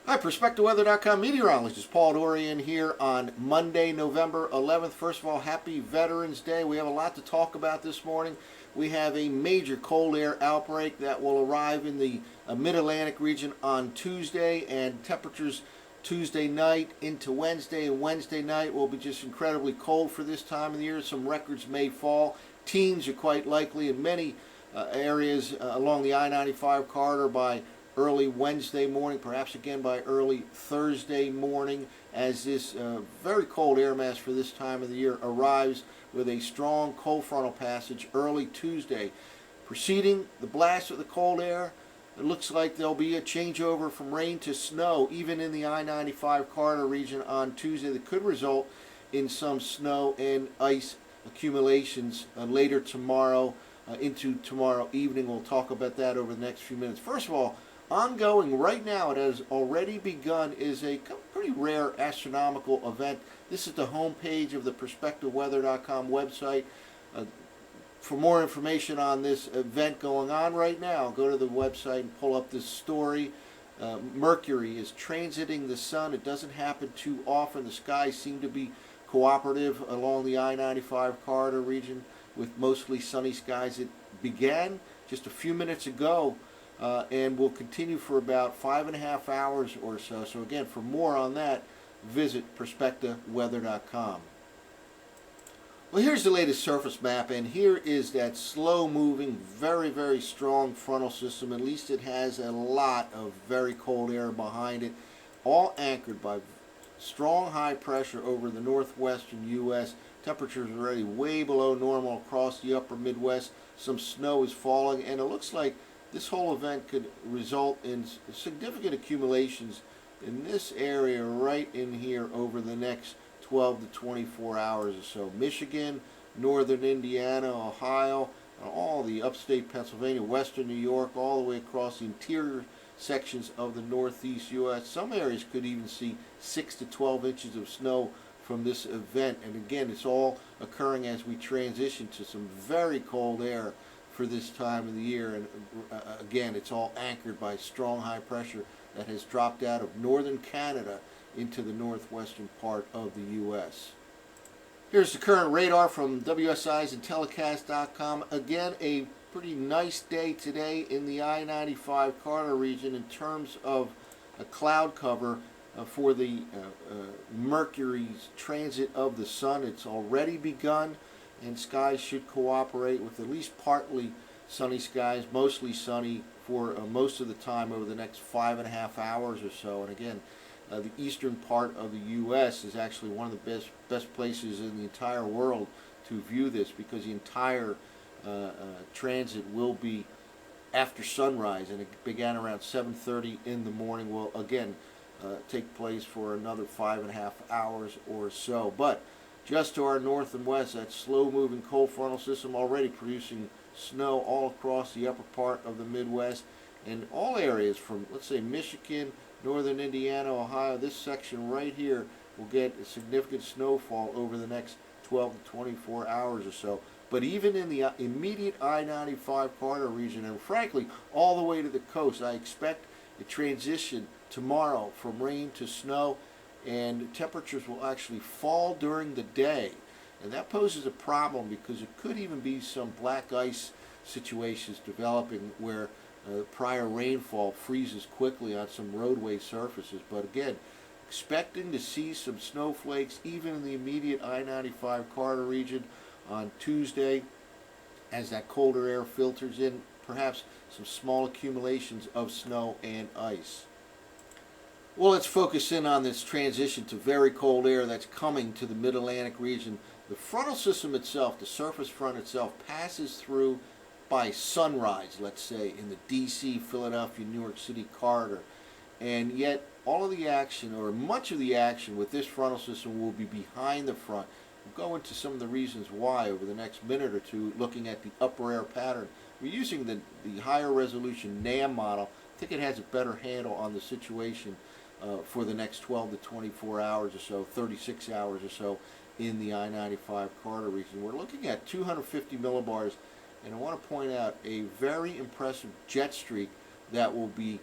Hi, PerspectiveWeather.com meteorologist Paul Dorian here on Monday, November 11th. First of all, happy Veterans Day. We have a lot to talk about this morning. We have a major cold air outbreak that will arrive in the mid-Atlantic region on Tuesday, and temperatures Tuesday night into Wednesday and Wednesday night will be just incredibly cold for this time of the year. Some records may fall. Teens are quite likely in many areas along the I-95 corridor by early Wednesday morning, perhaps again by early Thursday morning, as this very cold air mass for this time of the year arrives with a strong cold frontal passage early Tuesday. Preceding the blast of the cold air, it looks like there'll be a changeover from rain to snow, even in the I-95 corridor region on Tuesday, that could result in some snow and ice accumulations later tomorrow into tomorrow evening. We'll talk about that over the next few minutes. First of all, ongoing right now, it has already begun, is a pretty rare astronomical event. This is the homepage of the PerspectiveWeather.com website. For more information on this event going on right now, go to the website and pull up this story. Mercury is transiting the sun. It doesn't happen too often. The skies seem to be cooperative along the I-95 corridor region with mostly sunny skies. It began just a few minutes ago and will continue for about 5.5 hours or so. So again, for more on that, visit PerspectiveWeather.com. Well, here's the latest surface map, and here is that slow-moving, very, very strong frontal system. At least it has a lot of very cold air behind it, all anchored by strong high pressure over the northwestern U.S. Temperatures are already way below normal across the upper Midwest. Some snow is falling, and it looks like this whole event could result in significant accumulations in this area right in here over the next 12 to 24 hours or so. Michigan, northern Indiana, Ohio, all the upstate Pennsylvania, western New York, all the way across the interior sections of the northeast U.S. Some areas could even see 6 to 12 inches of snow from this event. And again, it's all occurring as we transition to some very cold air for this time of the year. And again, it's all anchored by strong high pressure that has dropped out of northern Canada into the northwestern part of the U.S. Here's the current radar from WSI's and Telecast.com. Again, a pretty nice day today in the I-95 corridor region in terms of a cloud cover for the Mercury's transit of the sun. It's already begun, and skies should cooperate with at least partly sunny skies, mostly sunny for most of the time over the next 5.5 hours or so. And again, the eastern part of the U.S. is actually one of the best places in the entire world to view this, because the entire transit will be after sunrise, and it began around 7:30 in the morning. Will again take place for another 5.5 hours or so. But just to our north and west, that slow-moving cold frontal system already producing snow all across the upper part of the Midwest, and all areas from, let's say, Michigan, northern Indiana, Ohio. This section right here will get a significant snowfall over the next 12 to 24 hours or so. But even in the immediate I-95 corridor region, and frankly all the way to the coast, I expect a transition tomorrow from rain to snow, and temperatures will actually fall during the day. And that poses a problem, because it could even be some black ice situations developing where prior rainfall freezes quickly on some roadway surfaces. But again, expecting to see some snowflakes even in the immediate I-95 corridor region on Tuesday as that colder air filters in, perhaps some small accumulations of snow and ice. Well, let's focus in on this transition to very cold air that's coming to the mid-Atlantic region. The frontal system itself, the surface front itself, passes through by sunrise, let's say, in the D.C., Philadelphia, New York City corridor. And yet all of the action, or much of the action with this frontal system, will be behind the front. We'll go into some of the reasons why over the next minute or two, looking at the upper air pattern. We're using the higher resolution NAM model. I think it has a better handle on the situation for the next 12 to 24 hours or so, 36 hours or so in the I-95 corridor region. We're looking at 250 millibars, and I want to point out a very impressive jet streak that will be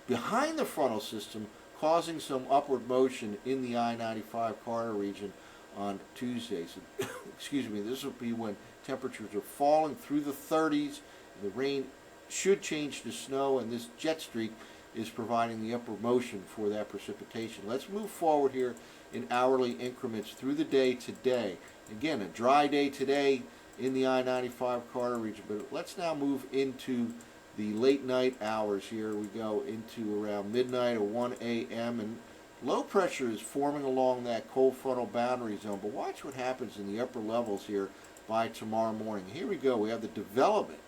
behind the frontal system, causing some upward motion in the I-95 corridor region on Tuesday. So, excuse me, this will be when temperatures are falling through the 30s. The rain should change to snow, and this jet streak is providing the upward motion for that precipitation. Let's move forward here in hourly increments through the day today. Again, a dry day today in the I-95 corridor region, but let's now move into the late night hours here. We go into around midnight or 1 a.m. and low pressure is forming along that cold frontal boundary zone, but watch what happens in the upper levels here by tomorrow morning. Here we go. We have the development,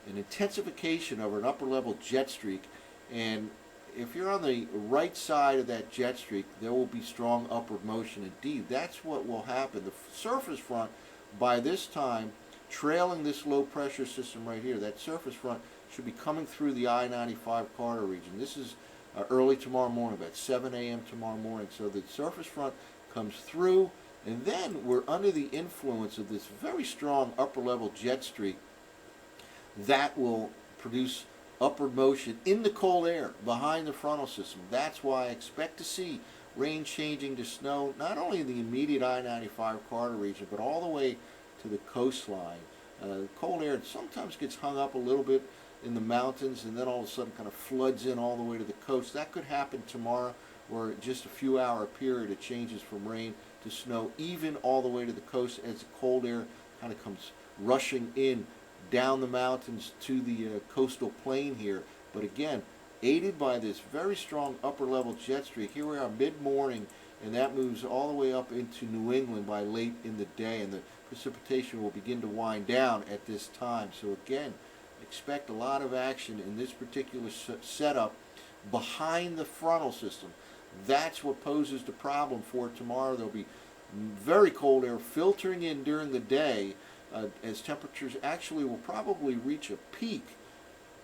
an intensification of an upper level jet streak, and if you're on the right side of that jet streak, there will be strong upward motion indeed. That's what will happen. The surface front, by this time, trailing this low pressure system right here, that surface front should be coming through the I-95 corridor region. This is early tomorrow morning, about 7 a.m. tomorrow morning. So the surface front comes through, and then we're under the influence of this very strong upper level jet streak that will produce upward motion in the cold air behind the frontal system. That's why I expect to see rain changing to snow, not only in the immediate I-95 corridor region, but all the way to the coastline. Cold air sometimes gets hung up a little bit in the mountains, and then all of a sudden kind of floods in all the way to the coast. That could happen tomorrow, where just a few hour period it changes from rain to snow, even all the way to the coast as the cold air kind of comes rushing in down the mountains to the coastal plain here. But again, aided by this very strong upper level jet streak, here we are mid-morning, and that moves all the way up into New England by late in the day, and the precipitation will begin to wind down at this time. So again, expect a lot of action in this particular setup behind the frontal system. That's what poses the problem for tomorrow. There'll be very cold air filtering in during the day, as temperatures actually will probably reach a peak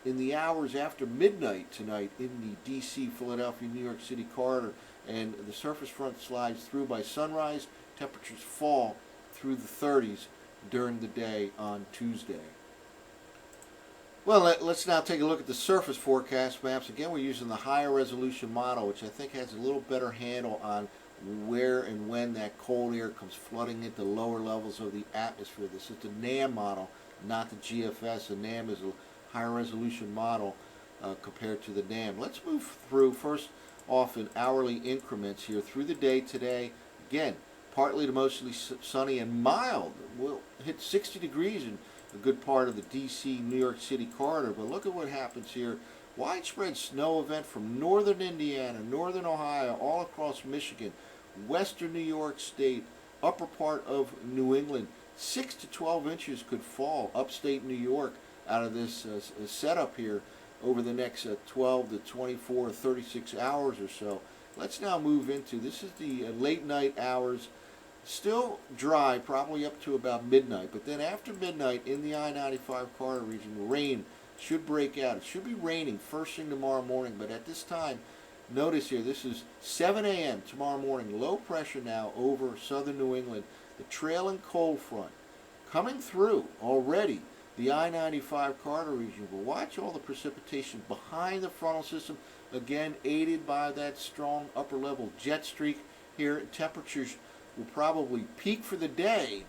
in the hours after midnight tonight in the D.C., Philadelphia, New York City corridor, and the surface front slides through by sunrise. Temperatures fall through the 30s during the day on Tuesday. Well, let's now take a look at the surface forecast maps. Again, we're using the higher resolution model, which I think has a little better handle on where and when that cold air comes flooding into lower levels of the atmosphere. This is the NAM model, not the GFS. The NAM is a higher resolution model compared to the NAM. Let's move through first off in hourly increments here through the day today. Again, partly to mostly sunny and mild. We'll hit 60 degrees in a good part of the D.C., New York City corridor. But look at what happens here. Widespread snow event from northern Indiana, northern Ohio, all across Michigan, western New York State, upper part of New England. 6 to 12 inches could fall upstate New York out of this setup here over the next 12 to 24, 36 hours or so. Let's now move into, this is the late night hours. Still dry, probably up to about midnight, but then after midnight in the I-95 corridor region, rain should break out. It should be raining first thing tomorrow morning, but at this time, notice here, this is 7 a.m. tomorrow morning. Low pressure now over southern New England. The trailing cold front coming through already the I-95 corridor region. But watch all the precipitation behind the frontal system, again aided by that strong upper level jet streak here. Temperatures will probably peak for the day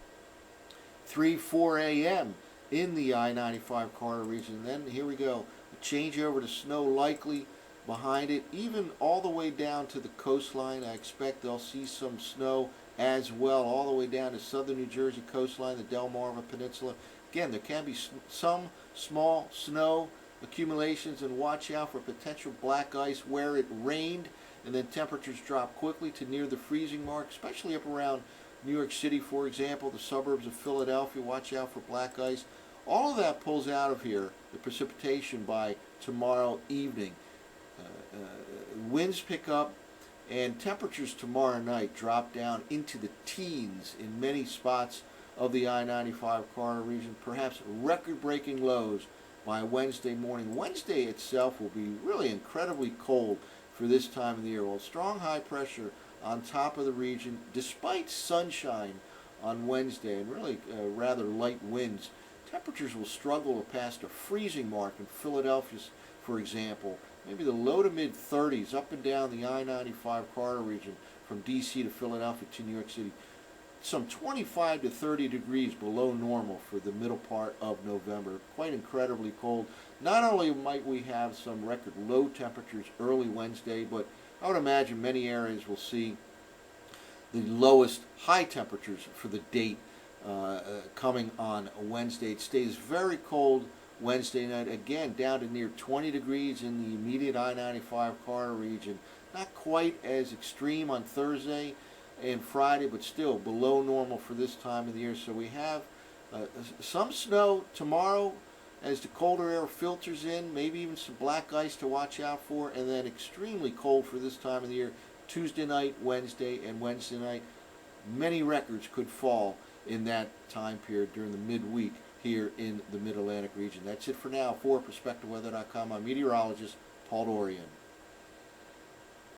3-4 a.m. in the I-95 corridor region. And then here we go, a change over to snow likely behind it, even all the way down to the coastline. I expect they'll see some snow as well, all the way down to southern New Jersey coastline, the Delmarva Peninsula. Again, there can be some small snow accumulations, and watch out for potential black ice where it rained, and then temperatures drop quickly to near the freezing mark, especially up around New York City, for example, the suburbs of Philadelphia. Watch out for black ice. All of that pulls out of here the precipitation by tomorrow evening. Winds pick up, and temperatures tomorrow night drop down into the teens in many spots of the I-95 corridor region, perhaps record-breaking lows by Wednesday morning. Wednesday itself will be really incredibly cold for this time of the year. Well, strong high pressure on top of the region, despite sunshine on Wednesday and really rather light winds. Temperatures will struggle to pass the freezing mark in Philadelphia, for example, maybe the low to mid 30s up and down the I-95 corridor region from D.C. to Philadelphia to New York City. Some 25 to 30 degrees below normal for the middle part of November. Quite incredibly cold. Not only might we have some record low temperatures early Wednesday, but I would imagine many areas will see the lowest high temperatures for the date coming on Wednesday. It stays very cold Wednesday night, again down to near 20 degrees in the immediate I-95 corridor region. Not quite as extreme on Thursday and Friday, but still below normal for this time of the year. So we have some snow tomorrow as the colder air filters in, maybe even some black ice to watch out for, and then extremely cold for this time of the year, Tuesday night, Wednesday, and Wednesday night. Many records could fall in that time period during the midweek here in the Mid-Atlantic region. That's it for now. For PerspectiveWeather.com, I'm meteorologist Paul Dorian.